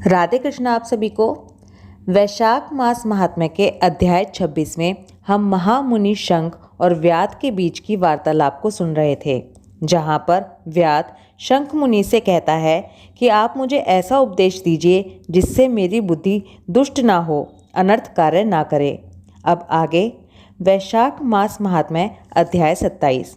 राधे कृष्ण आप सभी को। वैशाख मास महात्म्य के अध्याय 26 में हम महामुनि शंख और व्याध के बीच की वार्तालाप को सुन रहे थे, जहाँ पर व्याध शंख मुनि से कहता है कि आप मुझे ऐसा उपदेश दीजिए जिससे मेरी बुद्धि दुष्ट ना हो, अनर्थ कार्य ना करे। अब आगे वैशाख मास महात्म्य अध्याय 27।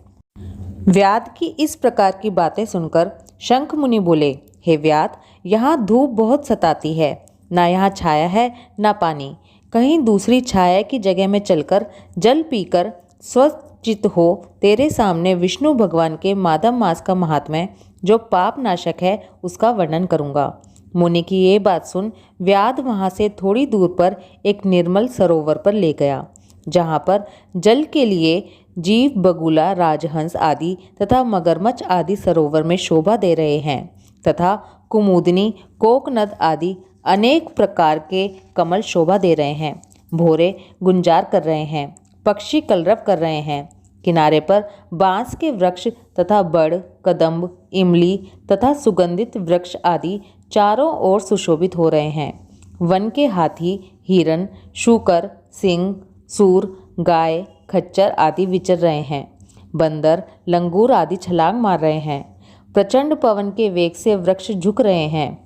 व्याध की इस प्रकार की बातें सुनकर शंख मुनि बोले, हे व्याध, यहाँ धूप बहुत सताती है, ना यहाँ छाया है ना पानी। कहीं दूसरी छाया की जगह में चलकर जल पीकर स्वचित हो तेरे सामने विष्णु भगवान के माधव मास का महात्म्य जो पाप नाशक है उसका वर्णन करूँगा। मुनि की ये बात सुन व्याध वहाँ से थोड़ी दूर पर एक निर्मल सरोवर पर ले गया, जहाँ पर जल के लिए जीव, बगुला, राजहंस आदि तथा मगरमच्छ आदि सरोवर में शोभा दे रहे हैं तथा कुमुदनी, कोकनद आदि अनेक प्रकार के कमल शोभा दे रहे हैं। भोरे गुंजार कर रहे हैं, पक्षी कलरव कर रहे हैं। किनारे पर बांस के वृक्ष तथा बड़, कदम्ब, इमली तथा सुगंधित वृक्ष आदि चारों ओर सुशोभित हो रहे हैं। वन के हाथी, हिरन, शूकर, सिंह, सूर, गाय, खच्चर आदि विचर रहे हैं। बंदर, लंगूर आदि छलांग मार रहे हैं। प्रचंड पवन के वेग से वृक्ष झुक रहे हैं।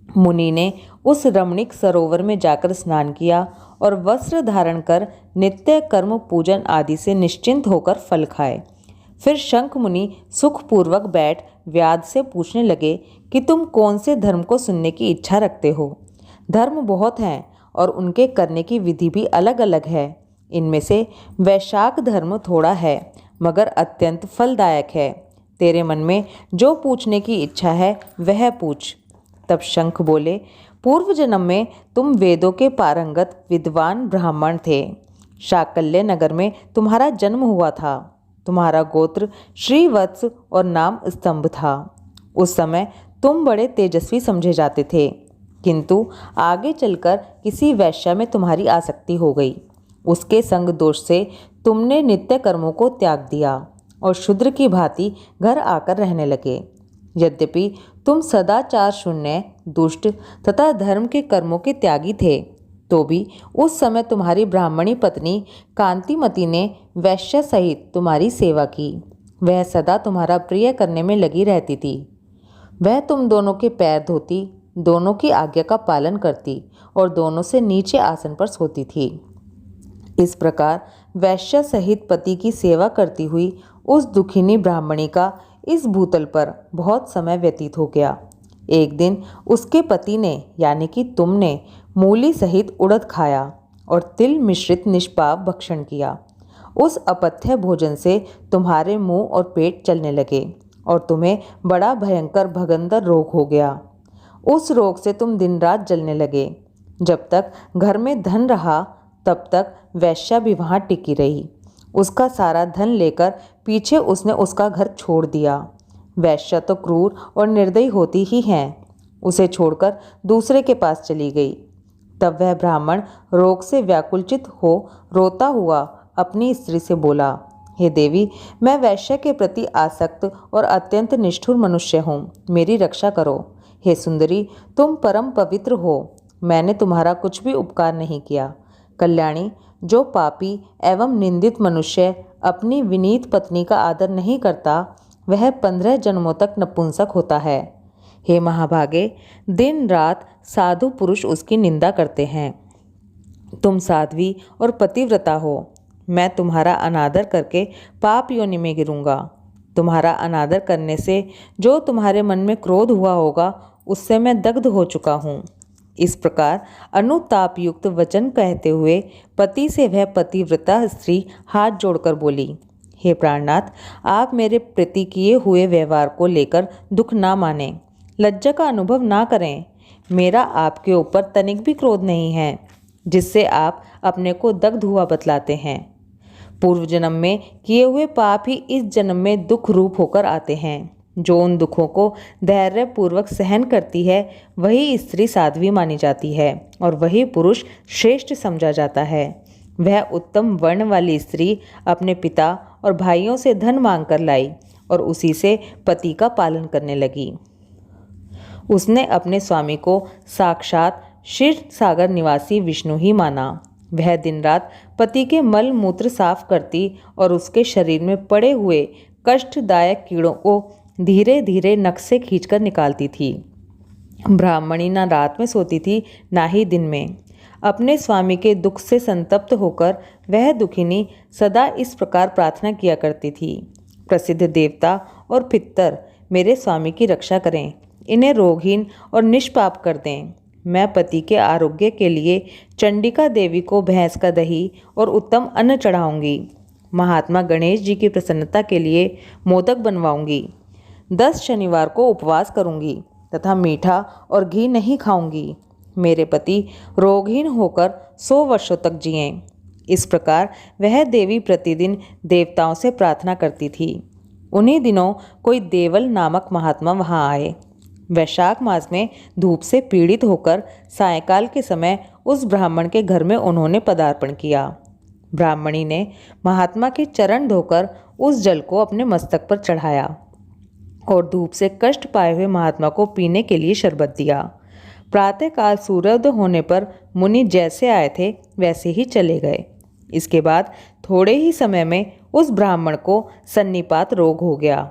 मुनि ने उस रमणीक सरोवर में जाकर स्नान किया और वस्त्र धारण कर नित्य कर्म पूजन आदि से निश्चिंत होकर फल खाए। फिर शंख मुनि सुखपूर्वक बैठ व्याध से पूछने लगे कि तुम कौन से धर्म को सुनने की इच्छा रखते हो। धर्म बहुत हैं और उनके करने की विधि भी अलग अलग है। इनमें से वैशाख धर्म थोड़ा है मगर अत्यंत फलदायक है। तेरे मन में जो पूछने की इच्छा है वह पूछ। तब शंख बोले, पूर्व जन्म में तुम वेदों के पारंगत विद्वान ब्राह्मण थे। शाकल्य नगर में तुम्हारा जन्म हुआ था। तुम्हारा गोत्र श्रीवत्स और नाम स्तंभ था। उस समय तुम बड़े तेजस्वी समझे जाते थे, किंतु आगे चलकर किसी वैश्या में तुम्हारी आसक्ति हो गई। उसके संग दोष से तुमने नित्य कर्मों को त्याग दिया और शूद्र की भांति घर आकर रहने लगे। यद्यपि तुम सदाचार शून्य, दुष्ट तथा धर्म के कर्मों के त्यागी थे, तो भी उस समय तुम्हारी ब्राह्मणी पत्नी कांतिमती ने वैश्य सहित तुम्हारी सेवा की। वह सदा तुम्हारा प्रिय करने में लगी रहती थी। वह तुम दोनों के पैर धोती, दोनों की आज्ञा का पालन करती और दोनों से नीचे आसन पर सोती थी। इस प्रकार वैश्य सहित पति की सेवा करती हुई उस दुखिनी ब्राह्मणी का इस भूतल पर बहुत समय व्यतीत हो गया। एक दिन उसके पति ने यानी कि तुमने मूली सहित उड़द खाया और तिल मिश्रित निष्पाप भक्षण किया। उस अपथ्य भोजन से तुम्हारे मुंह और पेट चलने लगे और तुम्हें बड़ा भयंकर भगंदर रोग हो गया। उस रोग से तुम दिन रात जलने लगे। जब तक घर में धन रहा तब तक वैश्या भी वहाँ टिकी रही। उसका सारा धन लेकर पीछे उसने उसका घर छोड़ दिया। वैश्या तो क्रूर और निर्दयी होती ही हैं। उसे छोड़कर दूसरे के पास चली गई। तब वह ब्राह्मण रोग से व्याकुलचित हो रोता हुआ अपनी स्त्री से बोला, हे देवी, मैं वैश्या के प्रति आसक्त और अत्यंत निष्ठुर मनुष्य हूँ, मेरी रक्षा करो। हे सुंदरी, तुम परम पवित्र हो, मैंने तुम्हारा कुछ भी उपकार नहीं किया। कल्याणी, जो पापी एवं निंदित मनुष्य अपनी विनीत पत्नी का आदर नहीं करता वह 15 जन्मों तक नपुंसक होता है। हे महाभागे, दिन रात साधु पुरुष उसकी निंदा करते हैं। तुम साध्वी और पतिव्रता हो। मैं तुम्हारा अनादर करके पाप योनि में गिरूंगा। तुम्हारा अनादर करने से जो तुम्हारे मन में क्रोध हुआ होगा उससे मैं दग्ध हो चुका हूँ। इस प्रकार अनुताप युक्त वचन कहते हुए पति से वह पतिव्रता स्त्री हाथ जोड़कर बोली, हे प्राणनाथ, आप मेरे प्रति किए हुए व्यवहार को लेकर दुख ना माने, लज्जा का अनुभव ना करें। मेरा आपके ऊपर तनिक भी क्रोध नहीं है, जिससे आप अपने को दग्ध हुआ बतलाते हैं। पूर्व जन्म में किए हुए पाप ही इस जन्म में दुख रूप होकर आते हैं। जो उन दुखों को धैर्य पूर्वक सहन करती है वही स्त्री साध्वी मानी जाती है और वही पुरुष श्रेष्ठ समझा जाता है। वह उत्तम वर्ण वाली स्त्री अपने पिता और भाइयों से धन मांग कर लाई और उसी से पति का पालन करने लगी। उसने अपने स्वामी को साक्षात क्षीर सागर निवासी विष्णु ही माना। वह दिन रात पति के मल मूत्र साफ करती और उसके शरीर में पड़े हुए कष्टदायक कीड़ों को धीरे धीरे नख से खींचकर निकालती थी। ब्राह्मणी ना रात में सोती थी ना ही दिन में। अपने स्वामी के दुख से संतप्त होकर वह दुखिनी सदा इस प्रकार प्रार्थना किया करती थी, प्रसिद्ध देवता और पितर मेरे स्वामी की रक्षा करें, इन्हें रोगहीन और निष्पाप कर दें। मैं पति के आरोग्य के लिए चंडिका देवी को भैंस का दही और उत्तम अन्न चढ़ाऊंगी। महात्मा गणेश जी की प्रसन्नता के लिए मोदक बनवाऊंगी। 10 शनिवार को उपवास करूंगी तथा मीठा और घी नहीं खाऊंगी। मेरे पति रोगहीन होकर 100 वर्षों तक जिएं। इस प्रकार वह देवी प्रतिदिन देवताओं से प्रार्थना करती थी। उन्हीं दिनों कोई देवल नामक महात्मा वहां आए। वैशाख मास में धूप से पीड़ित होकर सायंकाल के समय उस ब्राह्मण के घर में उन्होंने पदार्पण किया। ब्राह्मणी ने महात्मा के चरण धोकर उस जल को अपने मस्तक पर चढ़ाया और धूप से कष्ट पाए हुए महात्मा को पीने के लिए शरबत दिया। प्रातःकाल सूर्योदय होने पर मुनि जैसे आए थे वैसे ही चले गए। इसके बाद थोड़े ही समय में उस ब्राह्मण को सन्निपात रोग हो गया।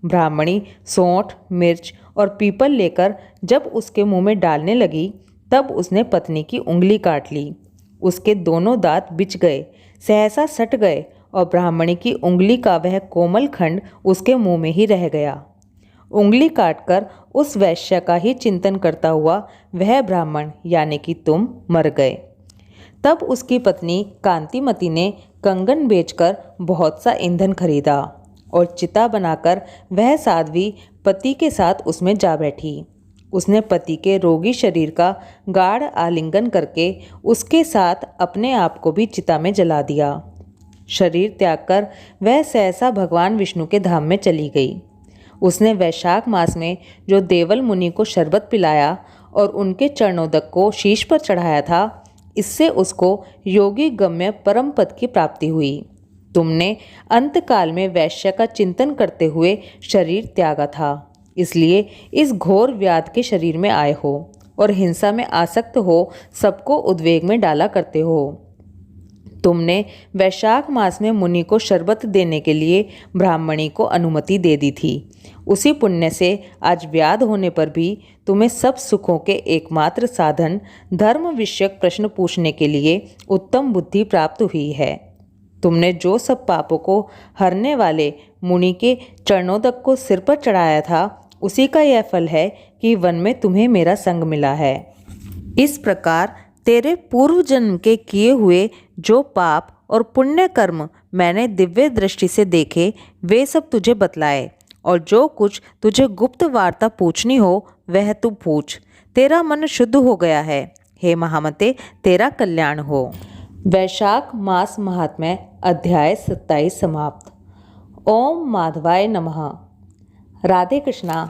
ब्राह्मणी सौंठ, मिर्च और पीपल लेकर जब उसके मुंह में डालने लगी तब उसने पत्नी की उंगली काट ली। उसके दोनों दांत बिछ गए, सहसा सट गए और ब्राह्मणी की उंगली का वह कोमल खंड उसके मुंह में ही रह गया। उंगली काटकर उस वैश्य का ही चिंतन करता हुआ वह ब्राह्मण यानी कि तुम मर गए। तब उसकी पत्नी कांतिमती ने कंगन बेचकर बहुत सा ईंधन खरीदा और चिता बनाकर वह साध्वी पति के साथ उसमें जा बैठी। उसने पति के रोगी शरीर का गाढ़ आलिंगन करके उसके साथ अपने आप को भी चिता में जला दिया। शरीर त्याग कर वह सहसा भगवान विष्णु के धाम में चली गई। उसने वैशाख मास में जो देवल मुनि को शरबत पिलाया और उनके चरणोदक को शीश पर चढ़ाया था, इससे उसको योगी गम्य परम पद की प्राप्ति हुई। तुमने अंतकाल में वैश्य का चिंतन करते हुए शरीर त्यागा था, इसलिए इस घोर व्याध के शरीर में आए हो और हिंसा में आसक्त हो सबको उद्वेग में डाला करते हो। तुमने वैशाख मास में मुनि को शरबत देने के लिए ब्राह्मणी को अनुमति दे दी थी। उसी पुण्य से आज व्याध होने पर भी तुम्हें सब सुखों के एकमात्र साधन धर्म विषयक प्रश्न पूछने के लिए उत्तम बुद्धि प्राप्त हुई है। तुमने जो सब पापों को हरने वाले मुनि के चरणोदक को सिर पर चढ़ाया था, उसी का यह फल है कि वन में तुम्हें मेरा संग मिला है। इस प्रकार तेरे पूर्व जन्म के किए हुए जो पाप और पुण्य कर्म मैंने दिव्य दृष्टि से देखे, वे सब तुझे बतलाए और जो कुछ तुझे गुप्त वार्ता पूछनी हो वह तू पूछ। तेरा मन शुद्ध हो गया है। हे महामते, तेरा कल्याण हो। वैशाख मास महात्म्य अध्याय 27 समाप्त। ओम माधवाय नमः। राधे कृष्णा।